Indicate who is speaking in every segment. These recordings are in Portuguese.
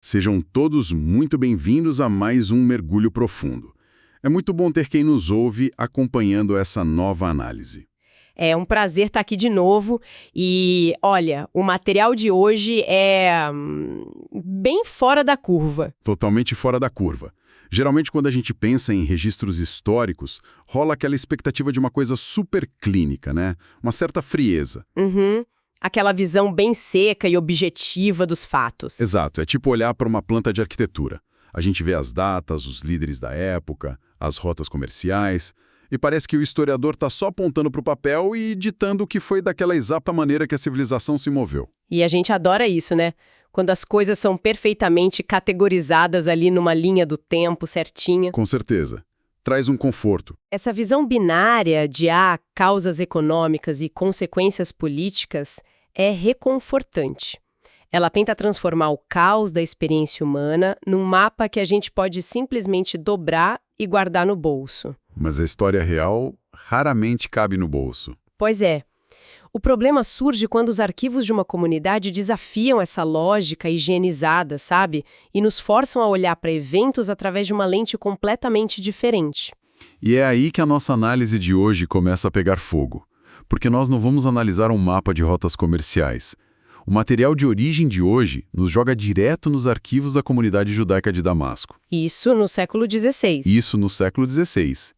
Speaker 1: Sejam todos muito bem-vindos a mais um Mergulho Profundo. É muito bom ter quem nos ouve acompanhando essa nova análise.
Speaker 2: É um prazer estar aqui de novo e, olha, o material de hoje é bem fora da curva.
Speaker 1: Totalmente fora da curva. Geralmente, quando a gente pensa em registros históricos, rola aquela expectativa de uma coisa super clínica, né? Uma certa frieza.
Speaker 2: Uhum. Aquela visão bem seca e objetiva dos fatos.
Speaker 1: Exato, é tipo olhar para uma planta de arquitetura. A gente vê as datas, os líderes da época, as rotas comerciais, e parece que o historiador está só apontando para o papel e ditando o que foi daquela exata maneira que a civilização se moveu.
Speaker 2: E a gente adora isso, né? Quando as coisas são perfeitamente categorizadas ali numa linha do tempo certinha.
Speaker 1: Com certeza. Traz um conforto.
Speaker 2: Essa visão binária de causas econômicas e consequências políticas é reconfortante. Ela tenta transformar o caos da experiência humana num mapa que a gente pode simplesmente dobrar e guardar no bolso.
Speaker 1: Mas a história real raramente cabe no bolso.
Speaker 2: Pois é. O problema surge quando os arquivos de uma comunidade desafiam essa lógica higienizada, sabe? E nos forçam a olhar para eventos através de uma lente completamente diferente.
Speaker 1: E é aí que a nossa análise de hoje começa a pegar fogo. Porque nós não vamos analisar um mapa de rotas comerciais. O material de origem de hoje nos joga direto nos arquivos da comunidade judaica de Damasco.
Speaker 2: Isso no século XVI.
Speaker 1: Isso no século XVI.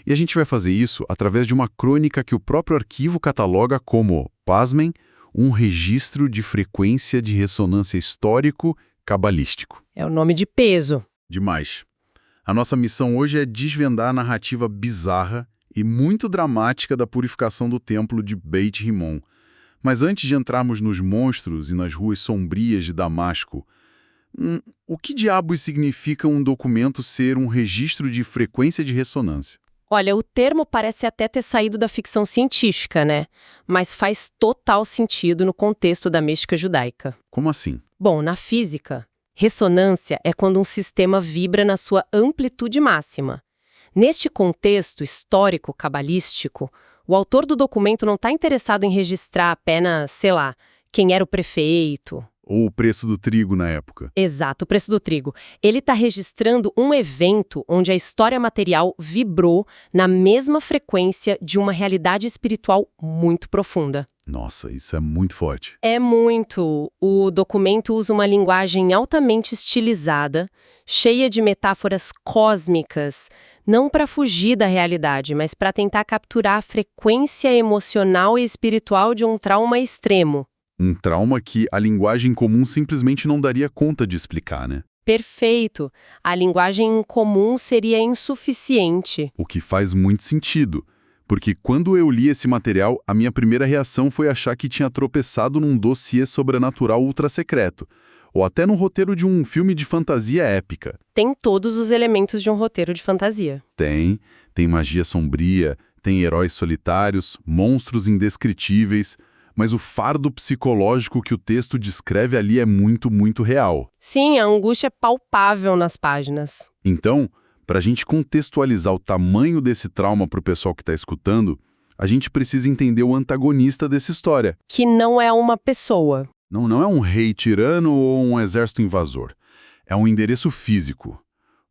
Speaker 1: E a gente vai fazer isso através de uma crônica que o próprio arquivo cataloga como, pasmem, um registro de frequência de ressonância histórico-cabalístico.
Speaker 2: É o nome de peso.
Speaker 1: Demais. A nossa missão hoje é desvendar a narrativa bizarra e muito dramática da purificação do templo de Beit Rimon. Mas antes de entrarmos nos monstros e nas ruas sombrias de Damasco, o que diabos significa um documento ser um registro de frequência de ressonância?
Speaker 2: Olha, o termo parece até ter saído da ficção científica, né? Mas faz total sentido no contexto da mística judaica.
Speaker 1: Como assim?
Speaker 2: Bom, na física, ressonância é quando um sistema vibra na sua amplitude máxima. Neste contexto histórico-cabalístico, o autor do documento não está interessado em registrar apenas, sei lá, quem era o prefeito.
Speaker 1: Ou o preço do trigo na época.
Speaker 2: Exato, o preço do trigo. Ele está registrando um evento onde a história material vibrou na mesma frequência de uma realidade espiritual muito profunda.
Speaker 1: Nossa, isso é muito forte.
Speaker 2: É muito. O documento usa uma linguagem altamente estilizada, cheia de metáforas cósmicas, não para fugir da realidade, mas para tentar capturar a frequência emocional e espiritual de um trauma extremo.
Speaker 1: Um trauma que a linguagem comum simplesmente não daria conta de explicar, né?
Speaker 2: Perfeito. A linguagem comum seria insuficiente.
Speaker 1: O que faz muito sentido. Porque quando eu li esse material, a minha primeira reação foi achar que tinha tropeçado num dossiê sobrenatural ultra-secreto. Ou até num roteiro de um filme de fantasia épica.
Speaker 2: Tem todos os elementos de um roteiro de fantasia.
Speaker 1: Tem magia sombria, tem heróis solitários, monstros indescritíveis, mas o fardo psicológico que o texto descreve ali é muito, muito real.
Speaker 2: Sim, a angústia é palpável nas páginas.
Speaker 1: Então, para a gente contextualizar o tamanho desse trauma para o pessoal que está escutando, a gente precisa entender o antagonista dessa história.
Speaker 2: Que não é uma pessoa.
Speaker 1: Não é um rei tirano ou um exército invasor. É um endereço físico.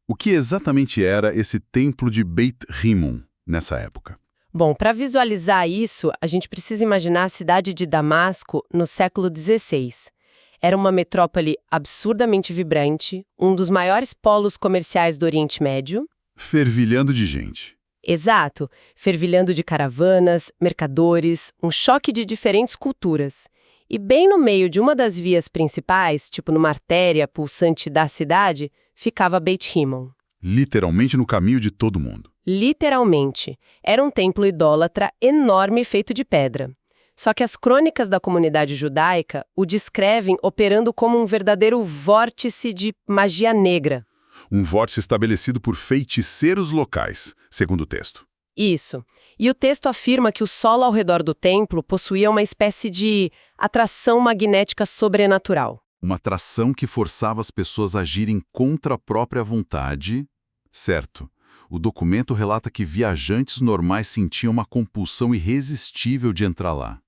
Speaker 1: O que exatamente era esse templo de Beit Rimon nessa época?
Speaker 2: Bom, para visualizar isso, a gente precisa imaginar a cidade de Damasco no século XVI. Era uma metrópole absurdamente vibrante, um dos maiores polos comerciais do Oriente Médio.
Speaker 1: Fervilhando de gente.
Speaker 2: Exato, fervilhando de caravanas, mercadores, um choque de diferentes culturas. E bem no meio de uma das vias principais, tipo numa artéria pulsante da cidade, ficava Beit Rimon.
Speaker 1: Literalmente no caminho de todo mundo.
Speaker 2: Literalmente. Era um templo idólatra enorme feito de pedra. Só que as crônicas da comunidade judaica o descrevem operando como um verdadeiro vórtice de magia negra.
Speaker 1: Um vórtice estabelecido por feiticeiros locais, segundo o texto.
Speaker 2: Isso. E o texto afirma que o solo ao redor do templo possuía uma espécie de atração magnética sobrenatural.
Speaker 1: Uma atração que forçava as pessoas a agirem contra a própria vontade. Certo. O documento relata que viajantes normais sentiam uma compulsão irresistível de entrar lá.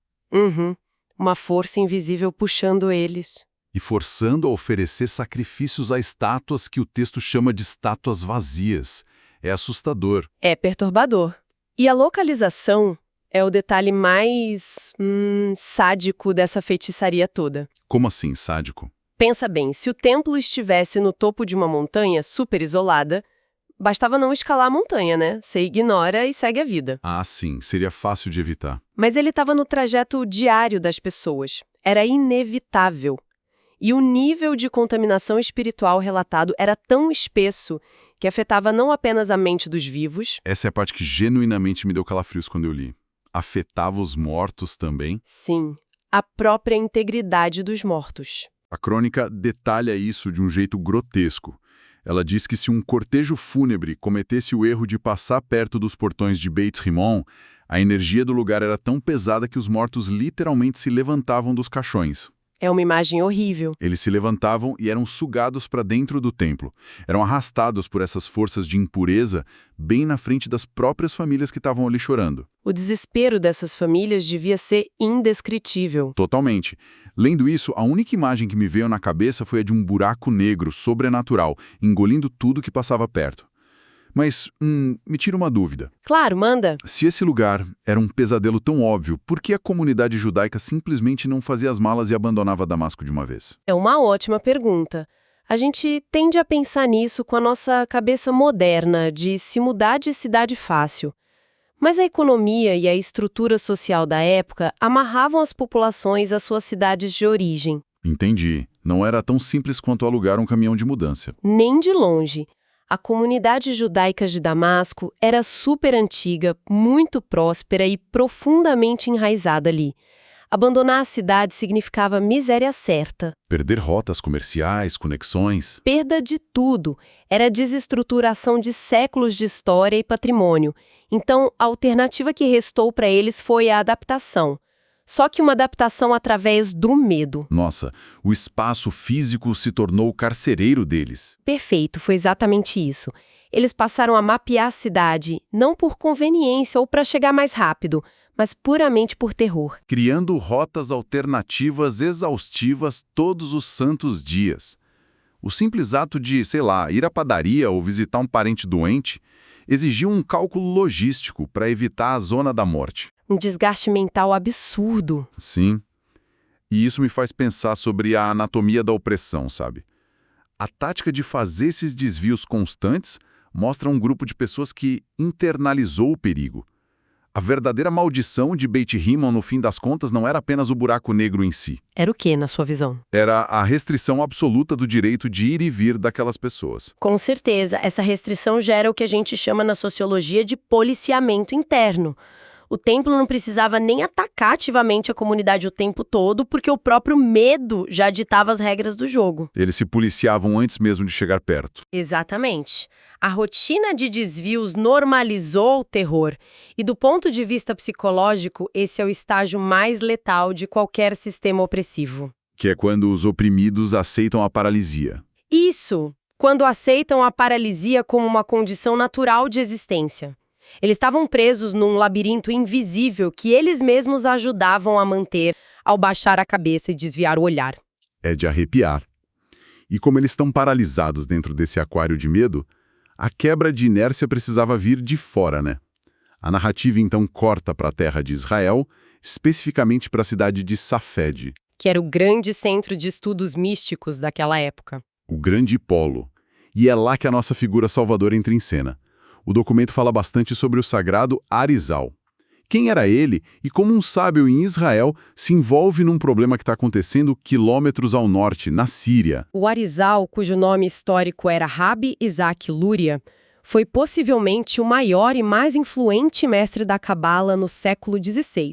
Speaker 2: Uma força invisível puxando eles.
Speaker 1: e forçando a oferecer sacrifícios a estátuas que o texto chama de estátuas vazias. É assustador.
Speaker 2: É perturbador. E a localização é o detalhe mais sádico dessa feitiçaria toda.
Speaker 1: Como assim, sádico?
Speaker 2: Pensa bem, se o templo estivesse no topo de uma montanha super isolada, bastava não escalar a montanha, né? Você ignora e segue a vida.
Speaker 1: Ah, sim, seria fácil de evitar.
Speaker 2: Mas ele estava no trajeto diário das pessoas. Era inevitável. E o nível de contaminação espiritual relatado era tão espesso que afetava não apenas a mente dos vivos.
Speaker 1: Essa é a parte que genuinamente me deu calafrios quando eu li. Afetava os mortos também.
Speaker 2: Sim, a própria integridade dos mortos.
Speaker 1: A crônica detalha isso de um jeito grotesco. Ela diz que se um cortejo fúnebre cometesse o erro de passar perto dos portões de Beit Rimon, a energia do lugar era tão pesada que os mortos literalmente se levantavam dos caixões.
Speaker 2: É uma imagem horrível.
Speaker 1: Eles se levantavam e eram sugados para dentro do templo. Eram arrastados por essas forças de impureza bem na frente das próprias famílias que estavam ali chorando.
Speaker 2: O desespero dessas famílias devia ser indescritível.
Speaker 1: Totalmente. Lendo isso, a única imagem que me veio na cabeça foi a de um buraco negro, sobrenatural, engolindo tudo que passava perto. Mas, me tira uma dúvida.
Speaker 2: Claro, manda.
Speaker 1: Se esse lugar era um pesadelo tão óbvio, por que a comunidade judaica simplesmente não fazia as malas e abandonava Damasco de uma vez?
Speaker 2: É uma ótima pergunta. A gente tende a pensar nisso com a nossa cabeça moderna de se mudar de cidade fácil. Mas a economia e a estrutura social da época amarravam as populações às suas cidades de origem.
Speaker 1: Entendi. Não era tão simples quanto alugar um caminhão de mudança.
Speaker 2: Nem de longe. A comunidade judaica de Damasco era super antiga, muito próspera e profundamente enraizada ali. Abandonar a cidade significava miséria certa.
Speaker 1: Perder rotas comerciais, conexões.
Speaker 2: Perda de tudo. Era desestruturação de séculos de história e patrimônio. Então, a alternativa que restou para eles foi a adaptação. Só que uma adaptação através do medo.
Speaker 1: Nossa, o espaço físico se tornou o carcereiro deles.
Speaker 2: Perfeito, foi exatamente isso. Eles passaram a mapear a cidade, não por conveniência ou para chegar mais rápido, mas puramente por terror.
Speaker 1: Criando rotas alternativas exaustivas todos os santos dias. O simples ato de, sei lá, ir à padaria ou visitar um parente doente exigia um cálculo logístico para evitar a zona da morte.
Speaker 2: Um desgaste mental absurdo.
Speaker 1: Sim. E isso me faz pensar sobre a anatomia da opressão, sabe? A tática de fazer esses desvios constantes mostra um grupo de pessoas que internalizou o perigo. A verdadeira maldição de Beit Rimon, no fim das contas, não era apenas o buraco negro em si.
Speaker 2: Era o que, na sua visão?
Speaker 1: Era a restrição absoluta do direito de ir e vir daquelas pessoas.
Speaker 2: Com certeza, essa restrição gera o que a gente chama na sociologia de policiamento interno. O templo não precisava nem atacar ativamente a comunidade o tempo todo, porque o próprio medo já ditava as regras do jogo.
Speaker 1: Eles se policiavam antes mesmo de chegar perto.
Speaker 2: Exatamente. A rotina de desvios normalizou o terror. E do ponto de vista psicológico, esse é o estágio mais letal de qualquer sistema opressivo.
Speaker 1: Que é quando os oprimidos aceitam a paralisia.
Speaker 2: Isso, quando aceitam a paralisia como uma condição natural de existência. Eles estavam presos num labirinto invisível que eles mesmos ajudavam a manter ao baixar a cabeça e desviar o olhar.
Speaker 1: É de arrepiar. E como eles estão paralisados dentro desse aquário de medo, a quebra de inércia precisava vir de fora, né? A narrativa então corta para a terra de Israel, especificamente para a cidade de Safed.
Speaker 2: Que era o grande centro de estudos místicos daquela época.
Speaker 1: O grande polo. E é lá que a nossa figura salvadora entra em cena. O documento fala bastante sobre o sagrado Arizal. Quem era ele e como um sábio em Israel se envolve num problema que está acontecendo quilômetros ao norte, na Síria.
Speaker 2: O Arizal, cujo nome histórico era Rabi Isaac Luria, foi possivelmente o maior e mais influente mestre da Cabala no século XVI.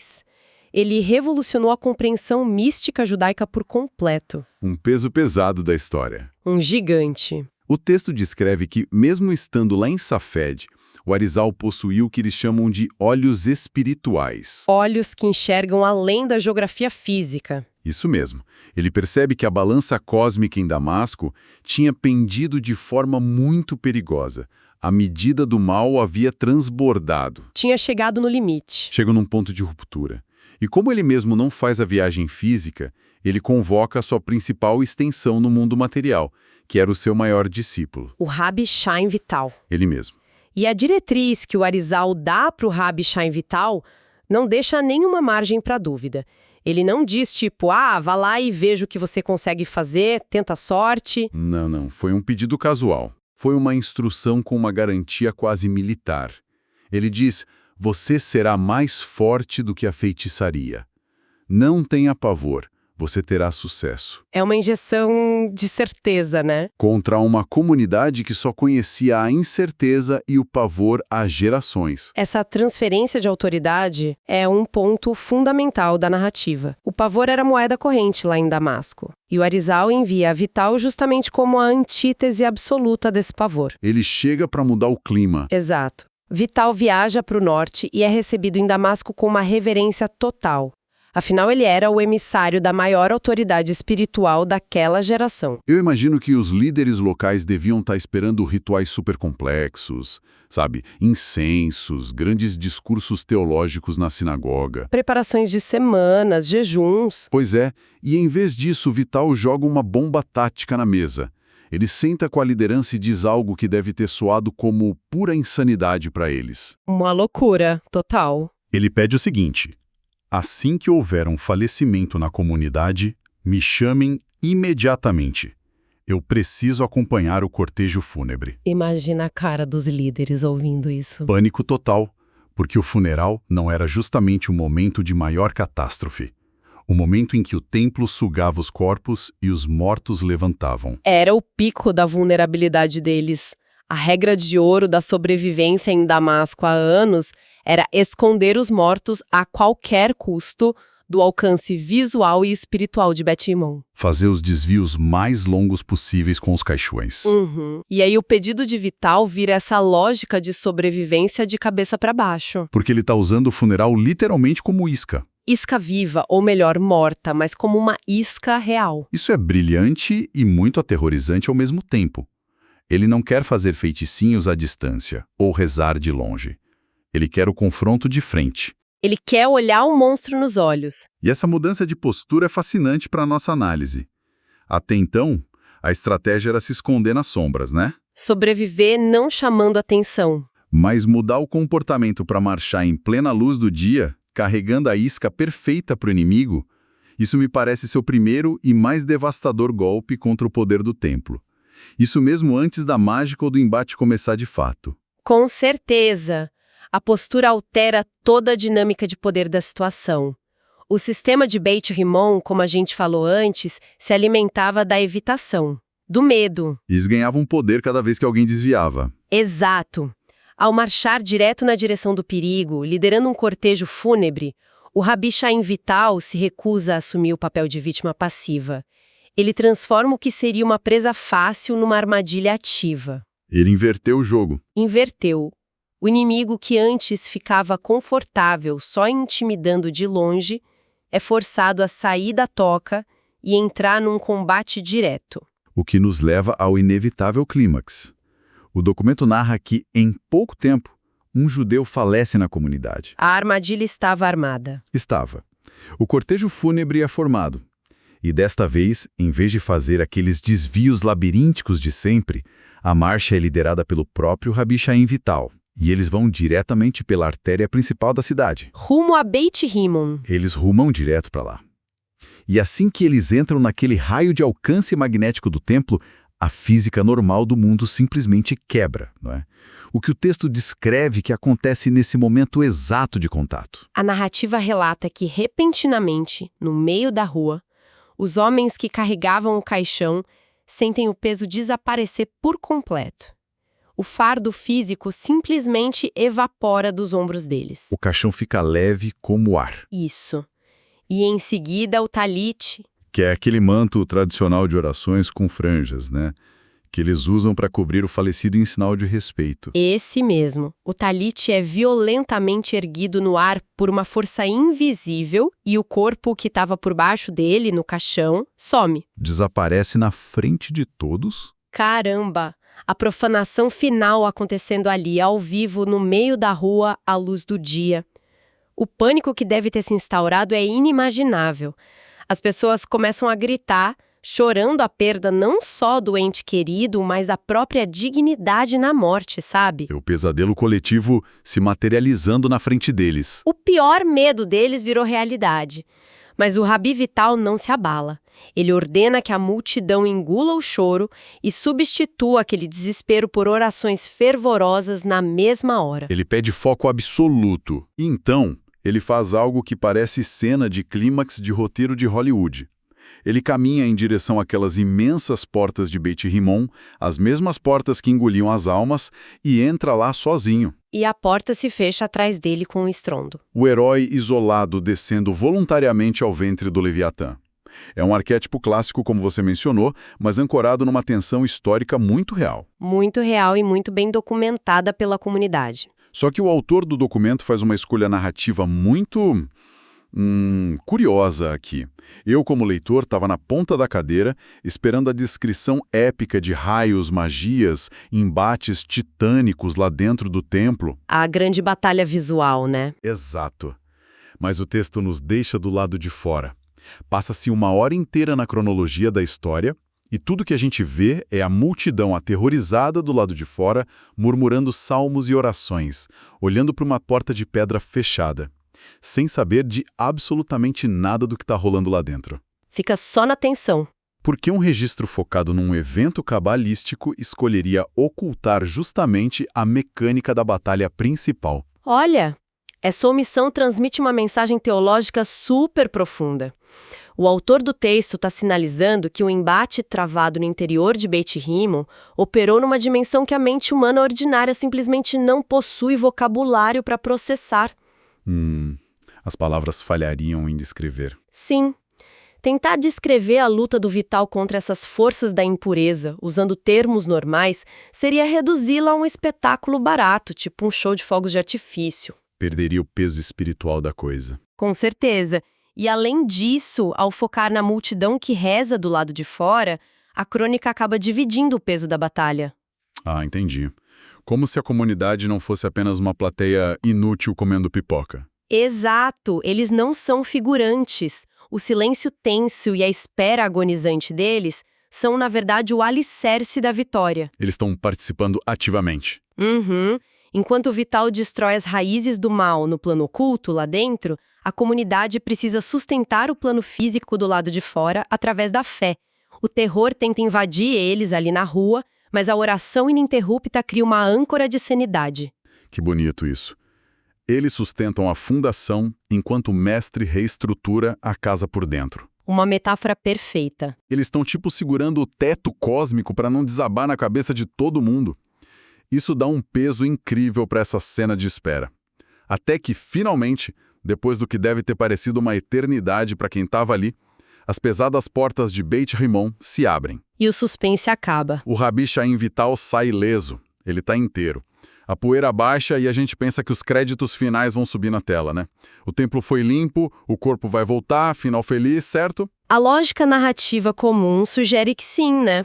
Speaker 2: Ele revolucionou a compreensão mística judaica por completo.
Speaker 1: Um peso pesado da história.
Speaker 2: Um gigante.
Speaker 1: O texto descreve que, mesmo estando lá em Safed, o Arizal possuía o que eles chamam de olhos espirituais.
Speaker 2: Olhos que enxergam além da geografia física.
Speaker 1: Isso mesmo. Ele percebe que a balança cósmica em Damasco tinha pendido de forma muito perigosa. A medida do mal havia transbordado.
Speaker 2: Tinha chegado no limite.
Speaker 1: Chega num ponto de ruptura. E como ele mesmo não faz a viagem física, Ele convoca a sua principal extensão no mundo material, que era o seu maior discípulo,
Speaker 2: O Rabi Chaim Vital.
Speaker 1: ele mesmo.
Speaker 2: E a diretriz que o Arizal dá para o Rabi Chaim Vital não deixa nenhuma margem para dúvida. Ele não diz tipo, vá lá e veja o que você consegue fazer, tenta a sorte.
Speaker 1: Não, foi um pedido casual. Foi uma instrução com uma garantia quase militar. Ele diz, você será mais forte do que a feitiçaria. Não tenha pavor, você terá sucesso.
Speaker 2: É uma injeção de certeza, né?
Speaker 1: Contra uma comunidade que só conhecia a incerteza e o pavor há gerações.
Speaker 2: Essa transferência de autoridade é um ponto fundamental da narrativa. O pavor era moeda corrente lá em Damasco. E o Arizal envia a Vital justamente como a antítese absoluta desse pavor.
Speaker 1: Ele chega para mudar o clima.
Speaker 2: Exato. Vital viaja para o norte e é recebido em Damasco com uma reverência total. Afinal, ele era o emissário da maior autoridade espiritual daquela geração.
Speaker 1: Eu imagino que os líderes locais deviam estar esperando rituais super complexos, sabe? Incensos, grandes discursos teológicos na sinagoga.
Speaker 2: Preparações de semanas, jejuns.
Speaker 1: Pois é, e em vez disso, Vital joga uma bomba tática na mesa. Ele senta com a liderança e diz algo que deve ter soado como pura insanidade para eles.
Speaker 2: Uma loucura total.
Speaker 1: Ele pede o seguinte: assim que houver um falecimento na comunidade, me chamem imediatamente. Eu preciso acompanhar o cortejo fúnebre.
Speaker 2: Imagina a cara dos líderes ouvindo isso.
Speaker 1: Pânico total, porque o funeral não era justamente o momento de maior catástrofe. O momento em que o templo sugava os corpos e os mortos levantavam.
Speaker 2: Era o pico da vulnerabilidade deles. A regra de ouro da sobrevivência em Damasco há anos era esconder os mortos a qualquer custo do alcance visual e espiritual de Bet-Himon.
Speaker 1: Fazer os desvios mais longos possíveis com os caixões.
Speaker 2: E aí o pedido de Vital vira essa lógica de sobrevivência de cabeça para baixo.
Speaker 1: Porque ele está usando o funeral literalmente como isca.
Speaker 2: Isca viva, ou melhor, morta, mas como uma isca real.
Speaker 1: Isso é brilhante e muito aterrorizante ao mesmo tempo. Ele não quer fazer feiticinhos à distância ou rezar de longe. Ele quer o confronto de frente.
Speaker 2: Ele quer olhar o monstro nos olhos.
Speaker 1: E essa mudança de postura é fascinante para a nossa análise. Até então, a estratégia era se esconder nas sombras, né?
Speaker 2: Sobreviver não chamando atenção.
Speaker 1: Mas mudar o comportamento para marchar em plena luz do dia, carregando a isca perfeita para o inimigo, isso me parece ser o primeiro e mais devastador golpe contra o poder do templo. Isso mesmo antes da mágica ou do embate começar de fato.
Speaker 2: Com certeza. A postura altera toda a dinâmica de poder da situação. O sistema de Beit Rimon, como a gente falou antes, se alimentava da evitação, do medo.
Speaker 1: Eles ganhavam poder cada vez que alguém desviava.
Speaker 2: Exato. Ao marchar direto na direção do perigo, liderando um cortejo fúnebre, o Rabi Chaim Vital se recusa a assumir o papel de vítima passiva. Ele transforma o que seria uma presa fácil numa armadilha ativa.
Speaker 1: Ele inverteu o jogo.
Speaker 2: Inverteu. O inimigo que antes ficava confortável só intimidando de longe é forçado a sair da toca e entrar num combate direto.
Speaker 1: O que nos leva ao inevitável clímax. O documento narra que, em pouco tempo, um judeu falece na comunidade.
Speaker 2: A armadilha estava armada.
Speaker 1: Estava. O cortejo fúnebre é formado. E desta vez, em vez de fazer aqueles desvios labirínticos de sempre, a marcha é liderada pelo próprio Rabi Chaim Vital. E eles vão diretamente pela artéria principal da cidade.
Speaker 2: Rumo a Beit Rimon.
Speaker 1: Eles rumam direto para lá. E assim que eles entram naquele raio de alcance magnético do templo, a física normal do mundo simplesmente quebra, não é? O que o texto descreve que acontece nesse momento exato de contato.
Speaker 2: A narrativa relata que, repentinamente, no meio da rua, os homens que carregavam o caixão sentem o peso desaparecer por completo. O fardo físico simplesmente evapora dos ombros deles.
Speaker 1: O caixão fica leve como o ar.
Speaker 2: Isso. E em seguida o talit,
Speaker 1: Que é aquele manto tradicional de orações com franjas, né? Que eles usam para cobrir o falecido em sinal de respeito.
Speaker 2: esse mesmo. O talit é violentamente erguido no ar por uma força invisível e o corpo que estava por baixo dele, no caixão, some.
Speaker 1: Desaparece na frente de todos.
Speaker 2: Caramba! A profanação final acontecendo ali, ao vivo, no meio da rua, à luz do dia. O pânico que deve ter se instaurado é inimaginável. As pessoas começam a gritar, chorando a perda não só do ente querido, mas da própria dignidade na morte, sabe?
Speaker 1: É o pesadelo coletivo se materializando na frente deles.
Speaker 2: O pior medo deles virou realidade. Mas o Rabi Vital não se abala. Ele ordena que a multidão engula o choro e substitua aquele desespero por orações fervorosas na mesma hora.
Speaker 1: Ele pede foco absoluto. E então, ele faz algo que parece cena de clímax de roteiro de Hollywood. Ele caminha em direção àquelas imensas portas de Beit Rimon, as mesmas portas que engoliam as almas, e entra lá sozinho.
Speaker 2: E a porta se fecha atrás dele com um estrondo.
Speaker 1: O herói isolado descendo voluntariamente ao ventre do Leviatã. É um arquétipo clássico, como você mencionou, mas ancorado numa tensão histórica muito real.
Speaker 2: Muito real e muito bem documentada pela comunidade.
Speaker 1: Só que o autor do documento faz uma escolha narrativa muito curiosa aqui. Eu, como leitor, estava na ponta da cadeira, esperando a descrição épica de raios, magias, embates titânicos lá dentro do templo.
Speaker 2: A grande batalha visual, né?
Speaker 1: Exato. Mas o texto nos deixa do lado de fora. Passa-se uma hora inteira na cronologia da história, e tudo que a gente vê é a multidão aterrorizada do lado de fora, murmurando salmos e orações, olhando para uma porta de pedra fechada, sem saber de absolutamente nada do que está rolando lá dentro.
Speaker 2: Fica só na tensão.
Speaker 1: Por que um registro focado num evento cabalístico escolheria ocultar justamente a mecânica da batalha principal?
Speaker 2: Olha, essa omissão transmite uma mensagem teológica super profunda. O autor do texto está sinalizando que o embate travado no interior de Beit Rimon operou numa dimensão que a mente humana ordinária simplesmente não possui vocabulário para processar.
Speaker 1: As palavras falhariam em descrever.
Speaker 2: Sim. Tentar descrever a luta do Vital contra essas forças da impureza, usando termos normais, seria reduzi-la a um espetáculo barato, tipo um show de fogos de artifício.
Speaker 1: Perderia o peso espiritual da coisa.
Speaker 2: Com certeza. E além disso, ao focar na multidão que reza do lado de fora, a crônica acaba dividindo o peso da batalha.
Speaker 1: Ah, entendi. Como se a comunidade não fosse apenas uma plateia inútil comendo pipoca.
Speaker 2: Exato, eles não são figurantes. O silêncio tenso e a espera agonizante deles são, na verdade, o alicerce da vitória.
Speaker 1: Eles estão participando ativamente.
Speaker 2: Enquanto o Vital destrói as raízes do mal no plano oculto, lá dentro, a comunidade precisa sustentar o plano físico do lado de fora através da fé. O terror tenta invadir eles ali na rua, mas a oração ininterrupta cria uma âncora de sanidade.
Speaker 1: Que bonito isso. Eles sustentam a fundação enquanto o mestre reestrutura a casa por dentro.
Speaker 2: Uma metáfora perfeita.
Speaker 1: Eles estão tipo segurando o teto cósmico para não desabar na cabeça de todo mundo. Isso dá um peso incrível para essa cena de espera. Até que, finalmente, depois do que deve ter parecido uma eternidade para quem estava ali, as pesadas portas de Beit Rimon se abrem.
Speaker 2: E o suspense acaba.
Speaker 1: O Rabi Chaim Vital sai ileso. Ele está inteiro. A poeira baixa e a gente pensa que os créditos finais vão subir na tela, né? O templo foi limpo, o corpo vai voltar, final feliz, certo?
Speaker 2: A lógica narrativa comum sugere que sim, né?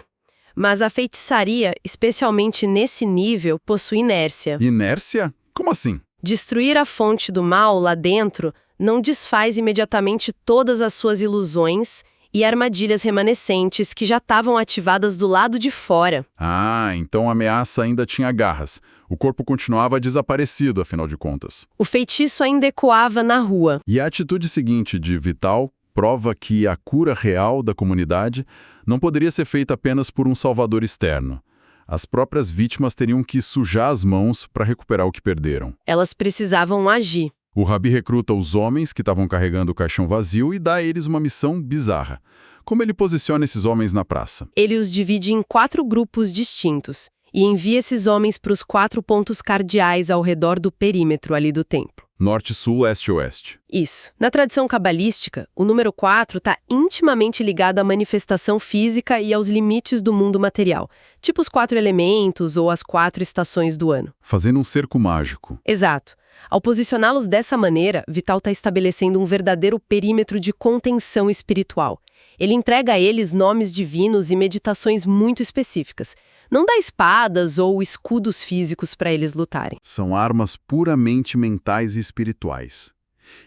Speaker 2: Mas a feitiçaria, especialmente nesse nível, possui inércia.
Speaker 1: Inércia? Como assim?
Speaker 2: Destruir a fonte do mal lá dentro não desfaz imediatamente todas as suas ilusões e armadilhas remanescentes que já estavam ativadas do lado de fora.
Speaker 1: Ah, então a ameaça ainda tinha garras. O corpo continuava desaparecido, afinal de contas.
Speaker 2: O feitiço ainda ecoava na rua.
Speaker 1: E a atitude seguinte de Vital prova que a cura real da comunidade não poderia ser feita apenas por um salvador externo. As próprias vítimas teriam que sujar as mãos para recuperar o que perderam.
Speaker 2: Elas precisavam agir.
Speaker 1: O Rabi recruta os homens que estavam carregando o caixão vazio e dá a eles uma missão bizarra. Como ele posiciona esses homens na praça?
Speaker 2: Ele os divide em 4 grupos distintos e envia esses homens para os 4 pontos cardeais ao redor do perímetro ali do templo.
Speaker 1: Norte, sul, leste e oeste.
Speaker 2: Isso. Na tradição cabalística, o número 4 está intimamente ligado à manifestação física e aos limites do mundo material, tipo os 4 elementos ou as 4 estações do ano.
Speaker 1: Fazendo um cerco mágico.
Speaker 2: Exato. Ao posicioná-los dessa maneira, Vital está estabelecendo um verdadeiro perímetro de contenção espiritual. Ele entrega a eles nomes divinos e meditações muito específicas. Não dá espadas ou escudos físicos para eles lutarem.
Speaker 1: São armas puramente mentais e espirituais.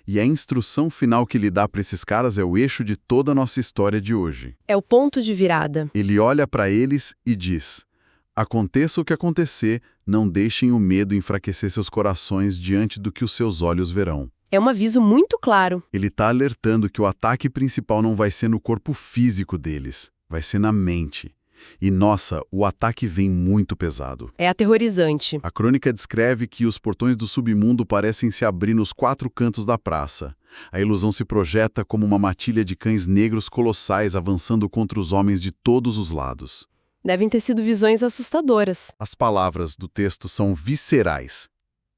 Speaker 1: E a instrução final que ele dá para esses caras é o eixo de toda a nossa história de hoje.
Speaker 2: É o ponto de virada.
Speaker 1: Ele olha para eles e diz: aconteça o que acontecer, não deixem o medo enfraquecer seus corações diante do que os seus olhos verão.
Speaker 2: É um aviso muito claro.
Speaker 1: Ele está alertando que o ataque principal não vai ser no corpo físico deles, vai ser na mente. E, nossa, o ataque vem muito pesado.
Speaker 2: É aterrorizante.
Speaker 1: A crônica descreve que os portões do submundo parecem se abrir nos 4 cantos da praça. A ilusão se projeta como uma matilha de cães negros colossais avançando contra os homens de todos os lados.
Speaker 2: Devem ter sido visões assustadoras.
Speaker 1: As palavras do texto são viscerais.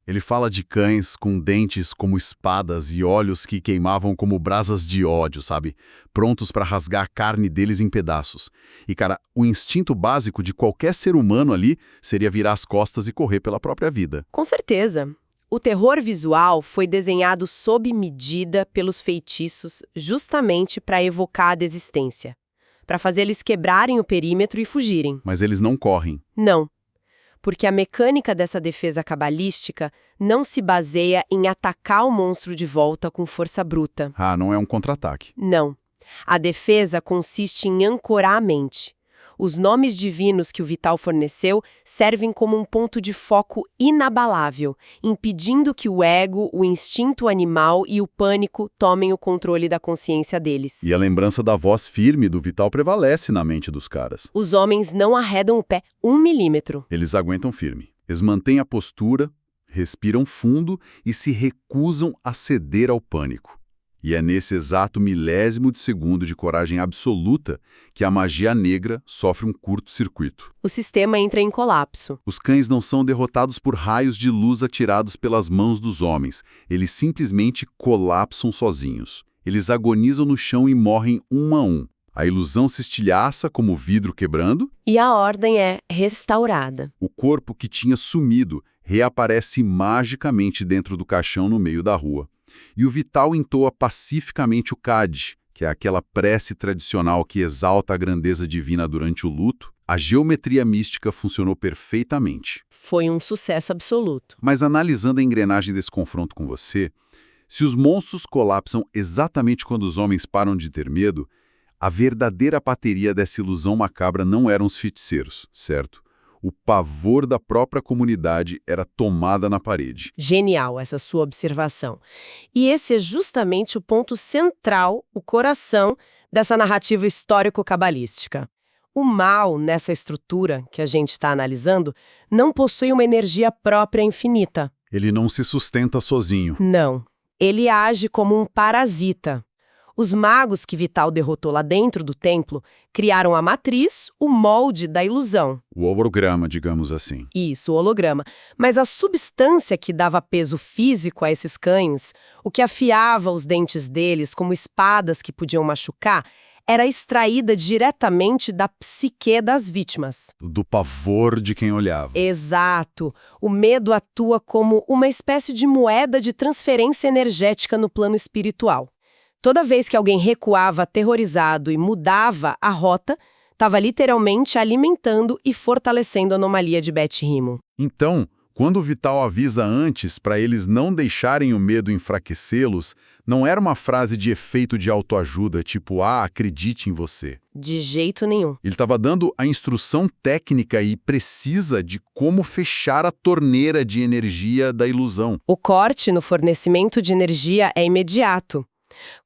Speaker 1: Ele fala de cães com dentes como espadas e olhos que queimavam como brasas de ódio, sabe? Prontos para rasgar a carne deles em pedaços. E, cara, o instinto básico de qualquer ser humano ali seria virar as costas e correr pela própria vida.
Speaker 2: Com certeza. O terror visual foi desenhado sob medida pelos feitiços justamente para evocar a desistência, para fazer eles quebrarem o perímetro e fugirem.
Speaker 1: Mas eles não correm.
Speaker 2: Não. Porque a mecânica dessa defesa cabalística não se baseia em atacar o monstro de volta com força bruta.
Speaker 1: Ah, não é um contra-ataque.
Speaker 2: Não. A defesa consiste em ancorar a mente. Os nomes divinos que o Vital forneceu servem como um ponto de foco inabalável, impedindo que o ego, o instinto animal e o pânico tomem o controle da consciência deles.
Speaker 1: E a lembrança da voz firme do Vital prevalece na mente dos caras.
Speaker 2: Os homens não arredam o pé 1 milímetro.
Speaker 1: Eles aguentam firme. Eles mantêm a postura, respiram fundo e se recusam a ceder ao pânico. E é nesse exato milésimo de segundo de coragem absoluta que a magia negra sofre um curto-circuito.
Speaker 2: O sistema entra em colapso.
Speaker 1: Os cães não são derrotados por raios de luz atirados pelas mãos dos homens. Eles simplesmente colapsam sozinhos. Eles agonizam no chão e morrem um a um. A ilusão se estilhaça como vidro quebrando.
Speaker 2: E a ordem é restaurada.
Speaker 1: O corpo que tinha sumido reaparece magicamente dentro do caixão no meio da rua. E o Vital entoa pacificamente o Cade, que é aquela prece tradicional que exalta a grandeza divina durante o luto. A geometria mística funcionou perfeitamente.
Speaker 2: Foi um sucesso absoluto.
Speaker 1: Mas analisando a engrenagem desse confronto com você, se os monstros colapsam exatamente quando os homens param de ter medo, a verdadeira bateria dessa ilusão macabra não eram os feiticeiros, certo? O pavor da própria comunidade era tomada na parede.
Speaker 2: Genial essa sua observação. E esse é justamente o ponto central, o coração dessa narrativa histórico-cabalística. O mal, nessa estrutura que a gente está analisando, não possui uma energia própria infinita.
Speaker 1: Ele não se sustenta sozinho.
Speaker 2: Não. Ele age como um parasita. Os magos que Vital derrotou lá dentro do templo criaram a matriz, o molde da ilusão.
Speaker 1: O holograma, digamos assim.
Speaker 2: Isso, o holograma. Mas a substância que dava peso físico a esses cães, o que afiava os dentes deles como espadas que podiam machucar, era extraída diretamente da psique das vítimas.
Speaker 1: Do pavor de quem olhava.
Speaker 2: Exato. O medo atua como uma espécie de moeda de transferência energética no plano espiritual. Toda vez que alguém recuava aterrorizado e mudava a rota, estava literalmente alimentando e fortalecendo a anomalia de Beth Rimo.
Speaker 1: Então, quando o Vital avisa antes para eles não deixarem o medo enfraquecê-los, não era uma frase de efeito de autoajuda, tipo, acredite em você.
Speaker 2: De jeito nenhum.
Speaker 1: Ele estava dando a instrução técnica e precisa de como fechar a torneira de energia da ilusão.
Speaker 2: O corte no fornecimento de energia é imediato.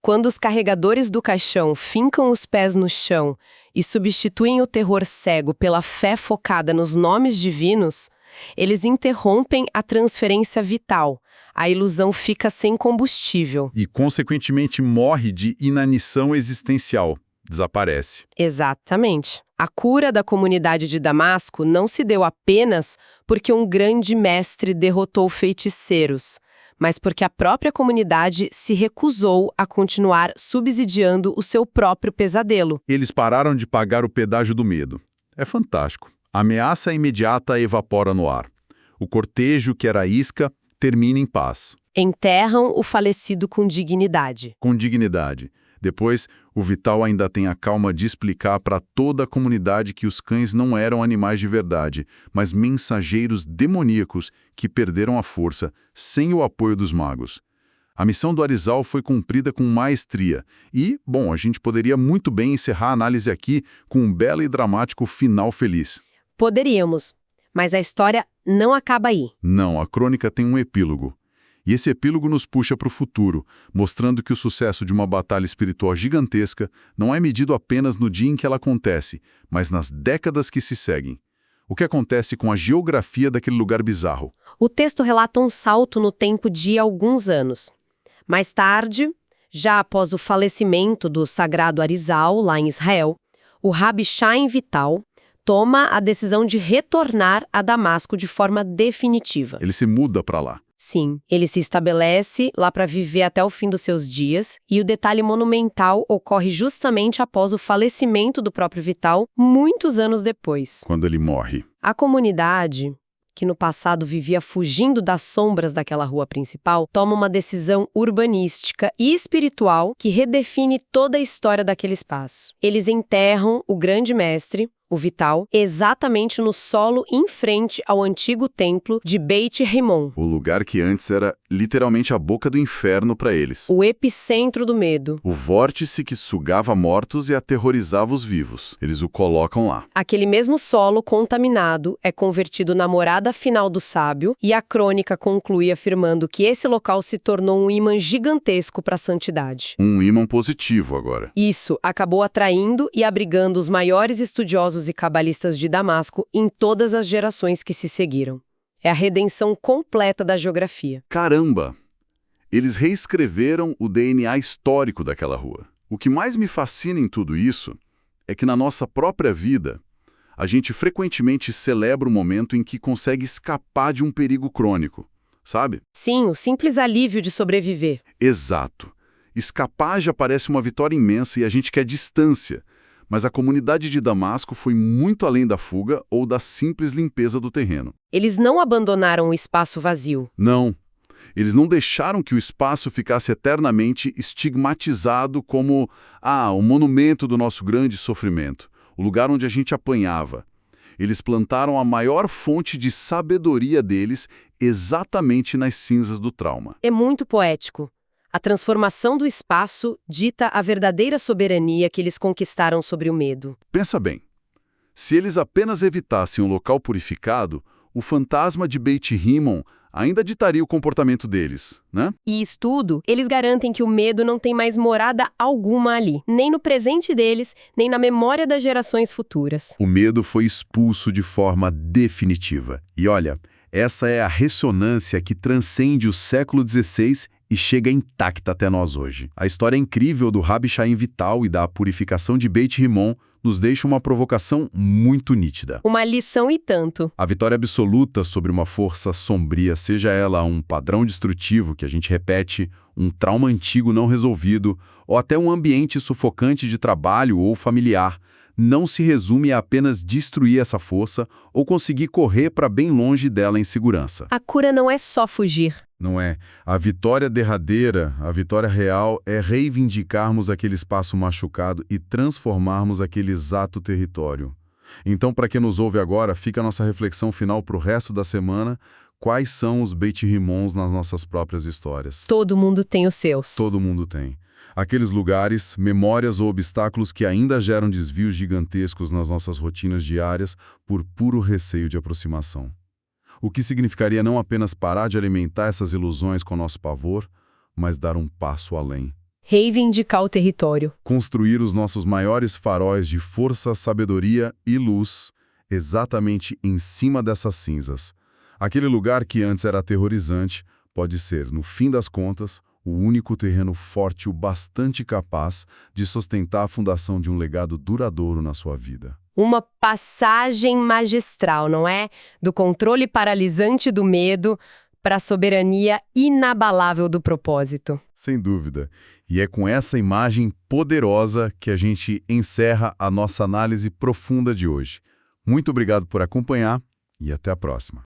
Speaker 2: Quando os carregadores do caixão fincam os pés no chão e substituem o terror cego pela fé focada nos nomes divinos, eles interrompem a transferência vital. A ilusão fica sem combustível.
Speaker 1: E, consequentemente, morre de inanição existencial. Desaparece.
Speaker 2: Exatamente. A cura da comunidade de Damasco não se deu apenas porque um grande mestre derrotou feiticeiros, mas porque a própria comunidade se recusou a continuar subsidiando o seu próprio pesadelo.
Speaker 1: Eles pararam de pagar o pedágio do medo. É fantástico. A ameaça imediata evapora no ar. O cortejo, que era isca, termina em paz.
Speaker 2: Enterram o falecido com dignidade.
Speaker 1: Com dignidade. Depois, o Vital ainda tem a calma de explicar para toda a comunidade que os cães não eram animais de verdade, mas mensageiros demoníacos que perderam a força sem o apoio dos magos. A missão do Arizal foi cumprida com maestria. E, bom, a gente poderia muito bem encerrar a análise aqui com um belo e dramático final feliz.
Speaker 2: Poderíamos, mas a história não acaba aí.
Speaker 1: Não, a crônica tem um epílogo. E esse epílogo nos puxa para o futuro, mostrando que o sucesso de uma batalha espiritual gigantesca não é medido apenas no dia em que ela acontece, mas nas décadas que se seguem. O que acontece com a geografia daquele lugar bizarro?
Speaker 2: O texto relata um salto no tempo de alguns anos. Mais tarde, já após o falecimento do sagrado Arizal, lá em Israel, o Rabi Chaim Vital toma a decisão de retornar a Damasco de forma definitiva.
Speaker 1: Ele se muda para lá.
Speaker 2: Sim, ele se estabelece lá para viver até o fim dos seus dias, e o detalhe monumental ocorre justamente após o falecimento do próprio Vital, muitos anos depois.
Speaker 1: Quando ele morre.
Speaker 2: A comunidade, que no passado vivia fugindo das sombras daquela rua principal, toma uma decisão urbanística e espiritual que redefine toda a história daquele espaço. Eles enterram o grande mestre, o Vital, exatamente no solo em frente ao antigo templo de Beit Rimon.
Speaker 1: O lugar que antes era literalmente a boca do inferno para eles.
Speaker 2: O epicentro do medo.
Speaker 1: O vórtice que sugava mortos e aterrorizava os vivos. Eles o colocam lá.
Speaker 2: Aquele mesmo solo contaminado é convertido na morada final do sábio, e a crônica conclui afirmando que esse local se tornou um ímã gigantesco para a santidade.
Speaker 1: Um ímã positivo agora.
Speaker 2: Isso acabou atraindo e abrigando os maiores estudiosos e cabalistas de Damasco em todas as gerações que se seguiram. É a redenção completa da geografia.
Speaker 1: Caramba! Eles reescreveram o DNA histórico daquela rua. O que mais me fascina em tudo isso é que na nossa própria vida, a gente frequentemente celebra o momento em que consegue escapar de um perigo crônico, sabe?
Speaker 2: Sim, o simples alívio de sobreviver.
Speaker 1: Exato. Escapar já parece uma vitória imensa e a gente quer distância. Mas a comunidade de Damasco foi muito além da fuga ou da simples limpeza do terreno.
Speaker 2: Eles não abandonaram o espaço vazio.
Speaker 1: Não. Eles não deixaram que o espaço ficasse eternamente estigmatizado como o monumento do nosso grande sofrimento, o lugar onde a gente apanhava. Eles plantaram a maior fonte de sabedoria deles exatamente nas cinzas do trauma.
Speaker 2: É muito poético. A transformação do espaço dita a verdadeira soberania que eles conquistaram sobre o medo.
Speaker 1: Pensa bem, se eles apenas evitassem um local purificado, o fantasma de Beit Rimon ainda ditaria o comportamento deles, né?
Speaker 2: E estudo, eles garantem que o medo não tem mais morada alguma ali, nem no presente deles, nem na memória das gerações futuras.
Speaker 1: O medo foi expulso de forma definitiva. E olha, essa é a ressonância que transcende o século XVI e chega intacta até nós hoje. A história incrível do Rabi Chaim Vital e da purificação de Beit Rimon nos deixa uma provocação muito nítida.
Speaker 2: Uma lição e tanto.
Speaker 1: A vitória absoluta sobre uma força sombria, seja ela um padrão destrutivo que a gente repete, um trauma antigo não resolvido, ou até um ambiente sufocante de trabalho ou familiar, não se resume a apenas destruir essa força ou conseguir correr para bem longe dela em segurança.
Speaker 2: A cura não é só fugir.
Speaker 1: Não é. A vitória derradeira, a vitória real, é reivindicarmos aquele espaço machucado e transformarmos aquele exato território. Então, para quem nos ouve agora, fica a nossa reflexão final para o resto da semana. Quais são os Beit Rimons nas nossas próprias histórias?
Speaker 2: Todo mundo tem os seus.
Speaker 1: Todo mundo tem. Aqueles lugares, memórias ou obstáculos que ainda geram desvios gigantescos nas nossas rotinas diárias por puro receio de aproximação. O que significaria não apenas parar de alimentar essas ilusões com nosso pavor, mas dar um passo além.
Speaker 2: Reivindicar o território.
Speaker 1: Construir os nossos maiores faróis de força, sabedoria e luz exatamente em cima dessas cinzas. Aquele lugar que antes era aterrorizante pode ser, no fim das contas, o único terreno forte o bastante capaz de sustentar a fundação de um legado duradouro na sua vida.
Speaker 2: Uma passagem magistral, não é? Do controle paralisante do medo para a soberania inabalável do propósito.
Speaker 1: Sem dúvida. E é com essa imagem poderosa que a gente encerra a nossa análise profunda de hoje. Muito obrigado por acompanhar e até a próxima.